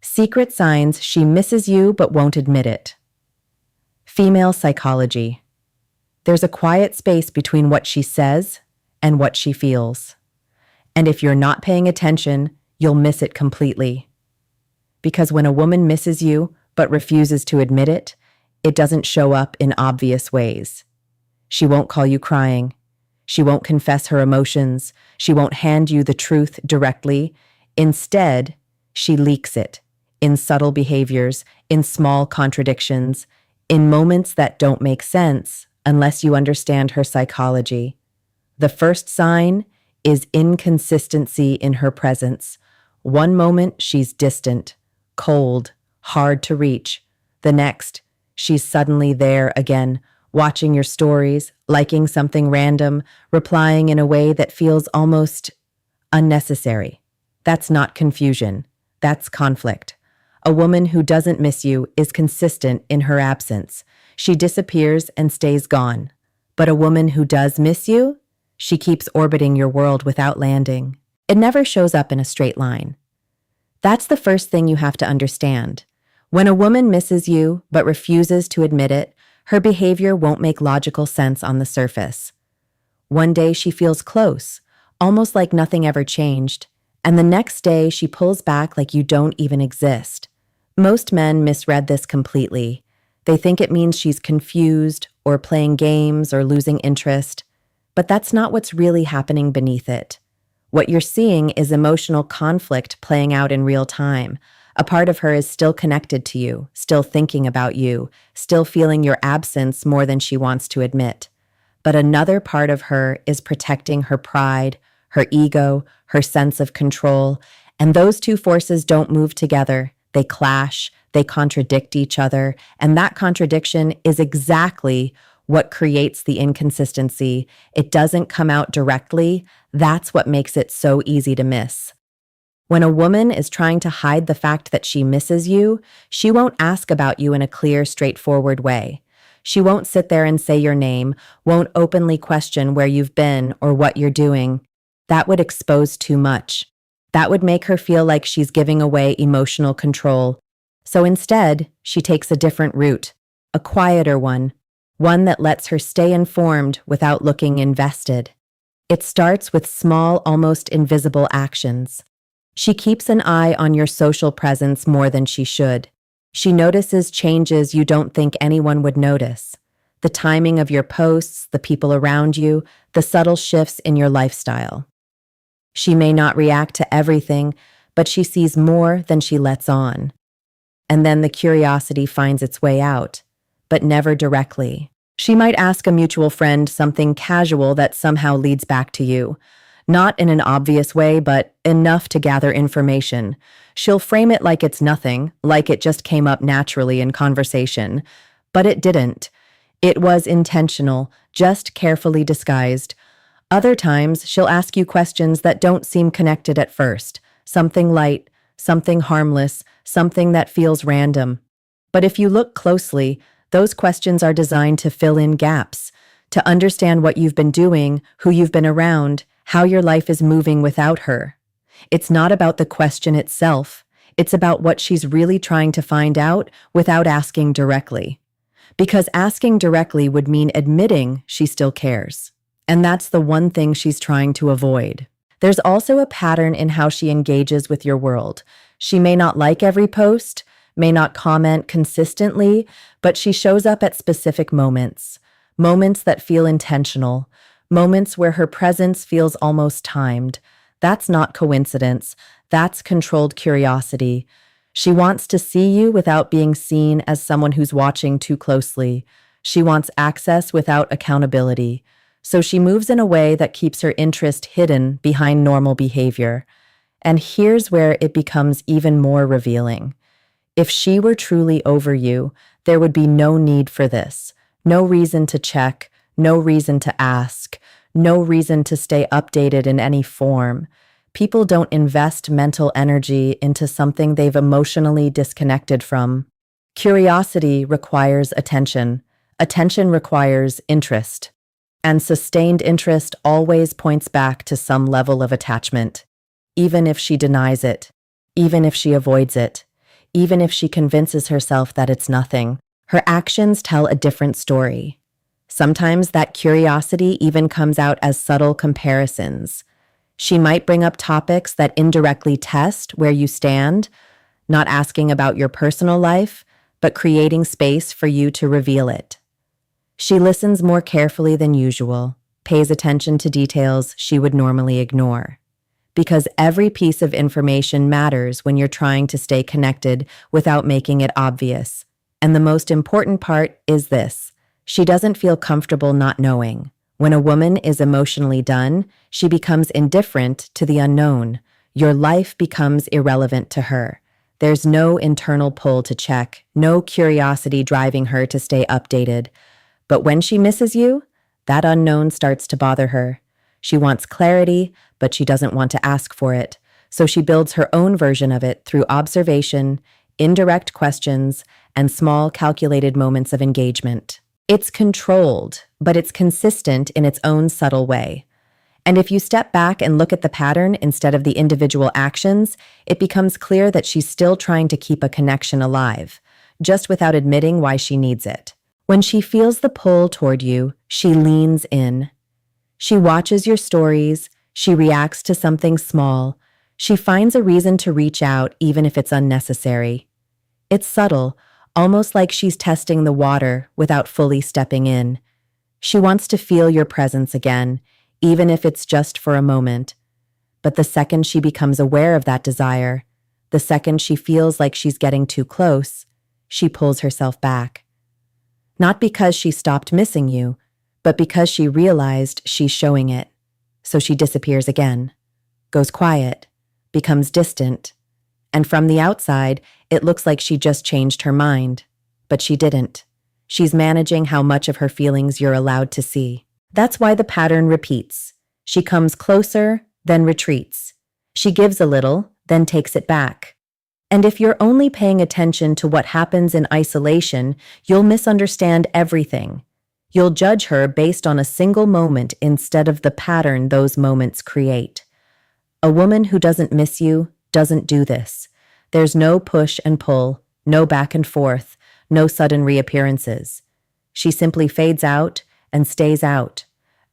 Secret signs she misses you but won't admit it. Female psychology. There's a quiet space between what she says and what she feels. And if you're not paying attention, you'll miss it completely. Because when a woman misses you but refuses to admit it, it doesn't show up in obvious ways. She won't call you crying. She won't confess her emotions. She won't hand you the truth directly. Instead, she leaks it in subtle behaviors, in small contradictions, in moments that don't make sense unless you understand her psychology. The first sign is inconsistency in her presence. One moment, she's distant, cold, hard to reach. The next, she's suddenly there again, watching your stories, liking something random, replying in a way that feels almost unnecessary. That's not confusion. That's conflict. A woman who doesn't miss you is consistent in her absence. She disappears and stays gone. But a woman who does miss you, she keeps orbiting your world without landing. It never shows up in a straight line. That's the first thing you have to understand. When a woman misses you but refuses to admit it, her behavior won't make logical sense on the surface. One day she feels close, almost like nothing ever changed, and the next day she pulls back like you don't even exist. Most men misread this completely. They think it means she's confused or playing games or losing interest, but that's not what's really happening beneath it. What you're seeing is emotional conflict playing out in real time. A part of her is still connected to you, still thinking about you, still feeling your absence more than she wants to admit. But another part of her is protecting her pride, her ego, her sense of control, and those two forces don't move together. They clash, they contradict each other, and that contradiction is exactly what creates the inconsistency. It doesn't come out directly. That's what makes it so easy to miss. When a woman is trying to hide the fact that she misses you, she won't ask about you in a clear, straightforward way. She won't sit there and say your name, won't openly question where you've been or what you're doing. That would expose too much. That would make her feel like she's giving away emotional control. So instead, she takes a different route, a quieter one that lets her stay informed without looking invested. It starts with small, almost invisible actions. She keeps an eye on your social presence more than she should. She notices changes you don't think anyone would notice. The timing of your posts, the people around you, the subtle shifts in your lifestyle. She may not react to everything, but she sees more than she lets on. And then the curiosity finds its way out, but never directly. She might ask a mutual friend something casual that somehow leads back to you. Not in an obvious way, but enough to gather information. She'll frame it like it's nothing, like it just came up naturally in conversation. But it didn't. It was intentional, just carefully disguised. Other times, she'll ask you questions that don't seem connected at first. Something light, something harmless, something that feels random. But if you look closely, those questions are designed to fill in gaps, to understand what you've been doing, who you've been around, how your life is moving without her. It's not about the question itself. It's about what she's really trying to find out without asking directly. Because asking directly would mean admitting she still cares. And that's the one thing she's trying to avoid. There's also a pattern in how she engages with your world. She may not like every post, may not comment consistently, but she shows up at specific moments. Moments that feel intentional. Moments where her presence feels almost timed. That's not coincidence. That's controlled curiosity. She wants to see you without being seen as someone who's watching too closely. She wants access without accountability. So she moves in a way that keeps her interest hidden behind normal behavior. And here's where it becomes even more revealing. If she were truly over you, there would be no need for this. No reason to check, no reason to ask, no reason to stay updated in any form. People don't invest mental energy into something they've emotionally disconnected from. Curiosity requires attention. Attention requires interest. And sustained interest always points back to some level of attachment, even if she denies it, even if she avoids it, even if she convinces herself that it's nothing. Her actions tell a different story. Sometimes that curiosity even comes out as subtle comparisons. She might bring up topics that indirectly test where you stand, not asking about your personal life, but creating space for you to reveal it. She listens more carefully than usual, pays attention to details she would normally ignore. Because every piece of information matters when you're trying to stay connected without making it obvious. And the most important part is this: she doesn't feel comfortable not knowing. When a woman is emotionally done, she becomes indifferent to the unknown. Your life becomes irrelevant to her. There's no internal pull to check, no curiosity driving her to stay updated. But when she misses you, that unknown starts to bother her. She wants clarity, but she doesn't want to ask for it. So she builds her own version of it through observation, indirect questions, and small calculated moments of engagement. It's controlled, but it's consistent in its own subtle way. And if you step back and look at the pattern instead of the individual actions, it becomes clear that she's still trying to keep a connection alive, just without admitting why she needs it. When she feels the pull toward you, she leans in. She watches your stories, she reacts to something small, she finds a reason to reach out even if it's unnecessary. It's subtle, almost like she's testing the water without fully stepping in. She wants to feel your presence again, even if it's just for a moment. But the second she becomes aware of that desire, the second she feels like she's getting too close, she pulls herself back. Not because she stopped missing you, but because she realized she's showing it. So she disappears again, goes quiet, becomes distant, and from the outside, it looks like she just changed her mind. But she didn't. She's managing how much of her feelings you're allowed to see. That's why the pattern repeats. She comes closer, then retreats. She gives a little, then takes it back. And if you're only paying attention to what happens in isolation, you'll misunderstand everything. You'll judge her based on a single moment instead of the pattern those moments create. A woman who doesn't miss you doesn't do this. There's no push and pull, no back and forth, no sudden reappearances. She simply fades out and stays out.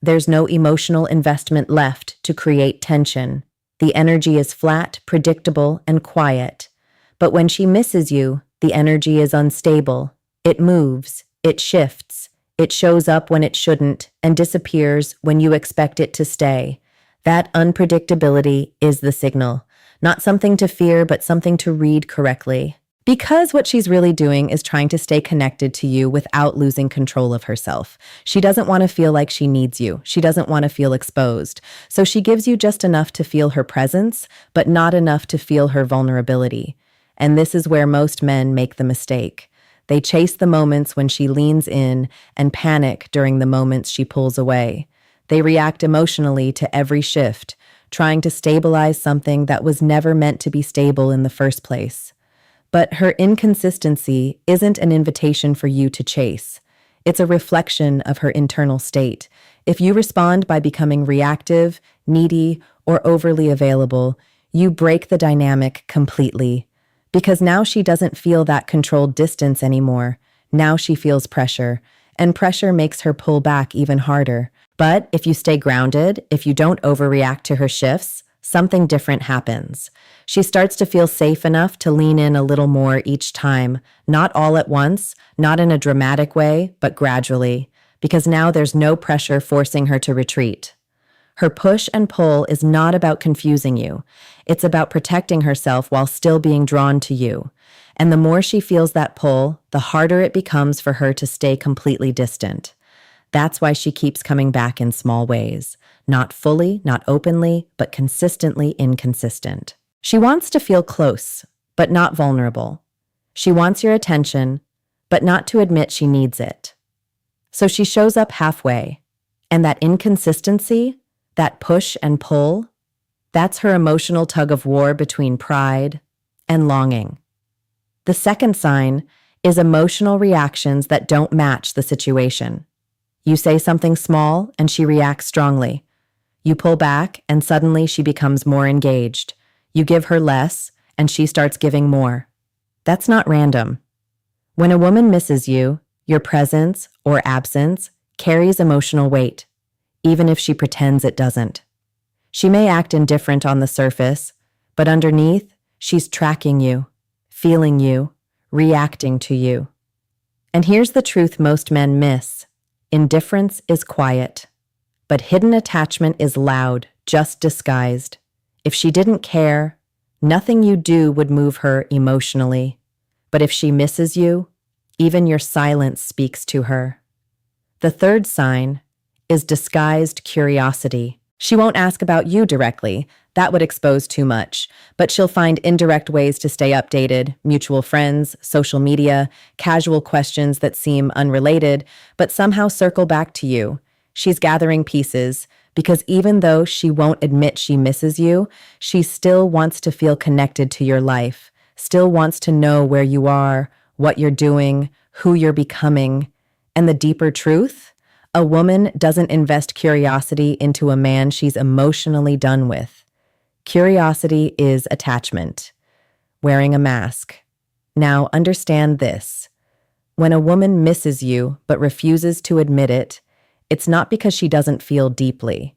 There's no emotional investment left to create tension. The energy is flat, predictable, and quiet. But when she misses you, the energy is unstable. It moves, it shifts, it shows up when it shouldn't, and disappears when you expect it to stay. That unpredictability is the signal. Not something to fear, but something to read correctly. Because what she's really doing is trying to stay connected to you without losing control of herself. She doesn't want to feel like she needs you. She doesn't want to feel exposed. So she gives you just enough to feel her presence, but not enough to feel her vulnerability. And this is where most men make the mistake. They chase the moments when she leans in and panic during the moments she pulls away. They react emotionally to every shift, trying to stabilize something that was never meant to be stable in the first place. But her inconsistency isn't an invitation for you to chase. It's a reflection of her internal state. If you respond by becoming reactive, needy, or overly available, you break the dynamic completely. Because now she doesn't feel that controlled distance anymore. Now she feels pressure, and pressure makes her pull back even harder. But if you stay grounded, if you don't overreact to her shifts, something different happens. She starts to feel safe enough to lean in a little more each time, not all at once, not in a dramatic way, but gradually, because now there's no pressure forcing her to retreat. Her push and pull is not about confusing you. It's about protecting herself while still being drawn to you. And the more she feels that pull, the harder it becomes for her to stay completely distant. That's why she keeps coming back in small ways. Not fully, not openly, but consistently inconsistent. She wants to feel close, but not vulnerable. She wants your attention, but not to admit she needs it. So she shows up halfway. And that inconsistency, that push and pull, that's her emotional tug of war between pride and longing. The second sign is emotional reactions that don't match the situation. You say something small and she reacts strongly. You pull back and suddenly she becomes more engaged. You give her less and she starts giving more. That's not random. When a woman misses you, your presence or absence carries emotional weight, even if she pretends it doesn't. She may act indifferent on the surface, but underneath, she's tracking you, feeling you, reacting to you. And here's the truth most men miss. Indifference is quiet, but hidden attachment is loud, just disguised. If she didn't care, nothing you do would move her emotionally. But if she misses you, even your silence speaks to her. The third sign is disguised curiosity. She won't ask about you directly. That would expose too much. But she'll find indirect ways to stay updated, mutual friends, social media, casual questions that seem unrelated, but somehow circle back to you. She's gathering pieces because even though she won't admit she misses you, she still wants to feel connected to your life, still wants to know where you are, what you're doing, who you're becoming. And the deeper truth? A woman doesn't invest curiosity into a man she's emotionally done with. Curiosity is attachment, wearing a mask. Now, understand this. When a woman misses you but refuses to admit it, it's not because she doesn't feel deeply.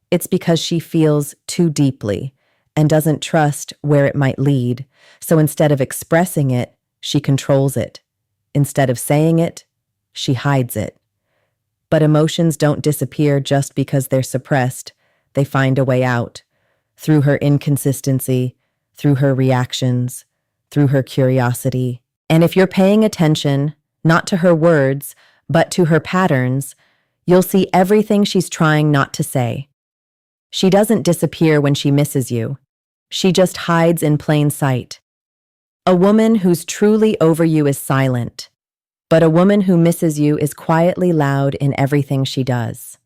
It's because she feels too deeply and doesn't trust where it might lead. So instead of expressing it, she controls it. Instead of saying it, she hides it. But emotions don't disappear just because they're suppressed. They find a way out. Through her inconsistency, through her reactions, through her curiosity. And if you're paying attention, not to her words, but to her patterns, you'll see everything she's trying not to say. She doesn't disappear when she misses you. She just hides in plain sight. A woman who's truly over you is silent. But a woman who misses you is quietly loud in everything she does.